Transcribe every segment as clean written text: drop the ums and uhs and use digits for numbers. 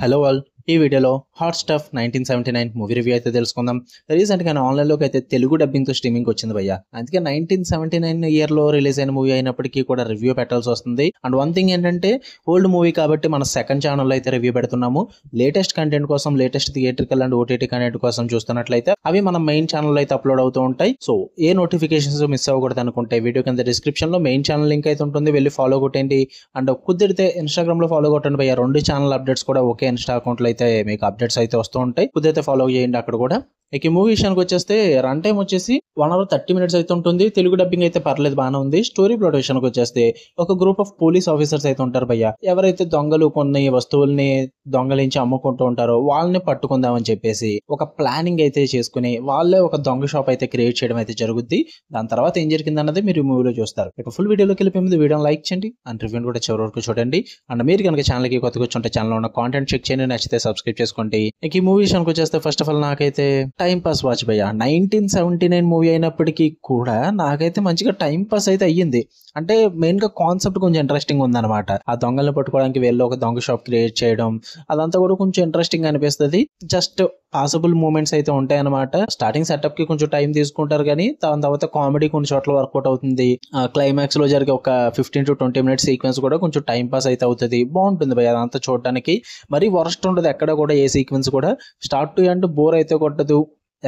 Hello all. ఈ వీడియోలో hot stuff 1979 movie review అయితే తెలుసుకుందాం. రీసెంట్గా ఆన్లైన్లోకి అయితే తెలుగు డబ్బింగ్తో స్ట్రీమింగ్ వచ్చింది భయ్య. అందుకే 1979 ఇయర్లో రిలీజ్ అయిన మూవీ అయినప్పటికీ కూడా రివ్యూ పెట్టాల్సి వస్తుంది. అండ్ వన్ థింగ్ ఏంటంటే ఓల్డ్ మూవీ కాబట్టి మన సెకండ్ ఛానల్లో అయితే రివ్యూ పెడుతున్నాము. లేటెస్ట్ కంటెంట్ కోసం, latest theatrical and OTT content కోసం చూస్తున్నట్లయితే అవి మన మెయిన్ ఛానల్లో అయితే అప్లోడ్ అవుతూ ఉంటాయి. సో ఏ నోటిఫికేషన్స్ మిస్ అవ్వకూడదు అనుకుంటే వీడియో కింద డిస్క్రిప్షన్లో మెయిన్ ఛానల్ లింక్ అయితే ఉంటుంది, వెళ్ళి ఫాలో కొట్టండి. అండ్ కుదిరితే ఇన్స్టాగ్రామ్లో ఫాలో కొట్టండి భయ్య. రెండు ఛానల్ అప్డేట్స్ కూడా ఒకే ఇన్స్టా అకౌంట్లో అయితే మీకు అప్డేట్స్ అయితే వస్తూ ఉంటాయి. కుదిరితే ఫాలో చేయండి అక్కడ కూడా. ఇక ఈ మూవీ విషయానికి వచ్చేస్తే రన్ టైం వచ్చేసి 1 hour 30 minutes అయితే ఉంటుంది. తెలుగు డబ్బింగ్ అయితే పర్లేదు, బాగానే ఉంది. స్టోరీ ప్లాట్ విషయానికి వచ్చేస్తే ఒక గ్రూప్ ఆఫ్ పోలీస్ ఆఫీసర్స్ అయితే ఉంటారు భయ్య. ఎవరైతే దొంగలు కొన్ని వస్తువుల్ని దొంగలించి అమ్ముకుంటూ ఉంటారో వాళ్ళని పట్టుకుందామని చెప్పేసి ఒక ప్లానింగ్ అయితే చేసుకుని వాళ్ళే ఒక దొంగ షాప్ అయితే క్రియేట్ చేయడం అయితే జరుగుద్ది. దాని తర్వాత ఏం జరిగింది అన్నది మీరు ఈ మూవీలో చూస్తారు. ఇక ఫుల్ వీడియోలోకి వెళ్ళిపోయి ముందు వీడియోని లైక్ చేయండి అండ్ రివ్యూని కూడా చివరి వరకు చూడండి. అండ్ మీరు కనుక ఛానల్కి కొత్తగా వచ్చుంటే ఛానల్లో ఉన్న కాంటెంట్ చెక్ చేయండి, నచ్చితే సబ్స్క్రైబ్ చేసుకోండి. ఇక ఈ మూవీ విషయానికి వచ్చేస్తే ఫస్ట్ ఆఫ్ ఆల్ నాకైతే టైం పాస్ వాచ్ భయ్య. 1979 మూవీ అయినప్పటికీ కూడా నాకైతే మంచిగా టైం పాస్ అయితే అయ్యింది. అంటే మెయిన్ గా కాన్సెప్ట్ కొంచెం ఇంట్రెస్టింగ్ ఉందన్నమాట. ఆ దొంగలను పట్టుకోవడానికి వెళ్ళి ఒక దొంగ షాప్ క్రియేట్ చేయడం అదంతా కూడా కొంచెం ఇంట్రెస్టింగ్ అనిపిస్తుంది. జస్ట్ పాసిబుల్ మూమెంట్స్ అయితే ఉంటాయి అనమాట. స్టార్టింగ్ సెటప్ కి కొంచెం టైం తీసుకుంటారు, కానీ దాని తర్వాత కామెడీ కొన్ని చోట్ల వర్కౌట్ అవుతుంది. క్లైమాక్స్ లో జరిగే ఒక 15 to 20 minutes సీక్వెన్స్ కూడా కొంచెం టైం పాస్ అయితే అవుతుంది. బాగుంటుంది భయ అదంతా చూడడానికి. మరీ వర్స్ట్ ఉండదు ఎక్కడ కూడా, ఏ సీక్వెన్స్ కూడా స్టార్ట్ టు ఎండ్ బోర్ అయితే కొట్టదు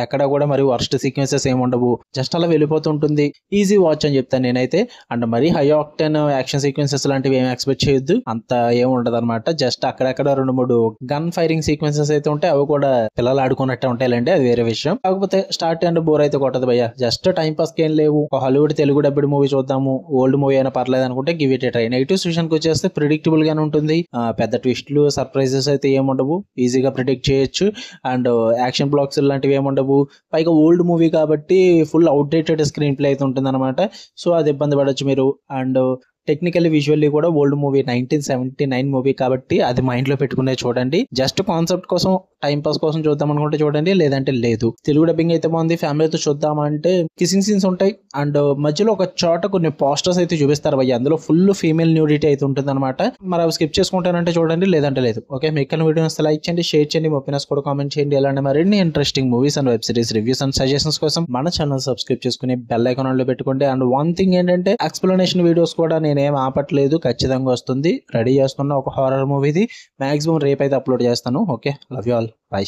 ఎక్కడ కూడా. మరి వర్స్ట్ సీక్వెన్సెస్ ఏమి ఉండవు, జస్ట్ అలా వెళ్ళిపోతుంటుంది. ఈజీ వాచ్ అని చెప్తాను నేనైతే. అండ్ మరీ హై ఆక్టెన్ యాక్షన్ సీక్వెన్సెస్ లాంటివి ఏమి ఎక్స్పెక్ట్ చేయొద్దు, అంత ఏమి ఉండదు అనమాట. జస్ట్ అక్కడక్కడ 2-3 గన్ ఫైరింగ్ సీక్వెన్సెస్ అయితే ఉంటాయి, అవి కూడా పిల్లలు ఆడుకున్నట్టే ఉంటాయిలేండి, అది వేరే విషయం. కాకపోతే స్టార్ట్ అండ్ బోర్ అయితే కొట్టదు భయ్య. జస్ట్ టైం పాస్ కి ఏం లేవు, ఒక హాలీవుడ్ తెలుగు డబ్బిడ్ మూవీ చూద్దాము, ఓల్డ్ మూవీ అయినా పర్లేదు అనుకుంటే give it A try. Negatives విషయానికి వచ్చేస్తే ప్రిడిక్టబుల్ గానే ఉంటుంది. పెద్ద ట్విస్ట్లు సర్ప్రైజెస్ అయితే ఏముండవు, ఈజీగా ప్రిడిక్ట్ చేయొచ్చు. అండ్ యాక్షన్ బ్లాక్స్ లాంటివి ఏముండవు. పైగా ఓల్డ్ మూవీ కాబట్టి ఫుల్ అవుట్డేటెడ్ స్క్రీన్ ప్లే అయితే ఉంటుంది అనమాట. సో అది ఇబ్బంది పడొచ్చు మీరు. అండ్ టెక్నికల్లీ విజువల్లీ కూడా ఓల్డ్ మూవీ 1979 మూవీ కాబట్టి అది మైండ్ లో పెట్టుకునే చూడండి. జస్ట్ కాన్సెప్ట్ కోసం టైం పాస్ కోసం చూద్దాం అనుకుంటే చూడండి, లేదంటే లేదు. తెలుగు డబ్బింగ్ అయితే బాగుంది. ఫ్యామిలీతో చూద్దామంటే కిసింగ్ సీన్స్ ఉంటాయి. అండ్ మధ్యలో ఒక చోట కొన్ని పోస్టర్స్ అయితే చూపిస్తారు భయ్య, అందులో ఫుల్ ఫీమేల్ న్యూడిటీ అయితే ఉంటుంది అనమాట. మరి అవి స్కిప్ చేసుకుంటానంటే చూడండి, లేదంటే లేదు. ఓకే, మీకు వీడియోస్ లైక్ చేయండి, షేర్ చేయండి, మీ ఒపీనియన్స్ కూడా కామెంట్ చేయండి. అలాంటి మరిన్ని interesting movies and web series reviews and suggestions కోసం మన ఛానల్ సబ్స్క్రైబ్ చేసుకుని బెల్ ఐకాన్ లో పెట్టుకోండి. అండ్ వన్ థింగ్ ఏంటంటే ఎక్స్ప్లెనేషన్ వీడియోస్ కూడా నేనేం ఆపట్లేదు, ఖచ్చితంగా వస్తుంది. రెడీ చేస్తున్న ఒక హారర్ మూవీది మాక్సిమం రేపు అయితే అప్లోడ్ చేస్తాను. Okay, love you all, by.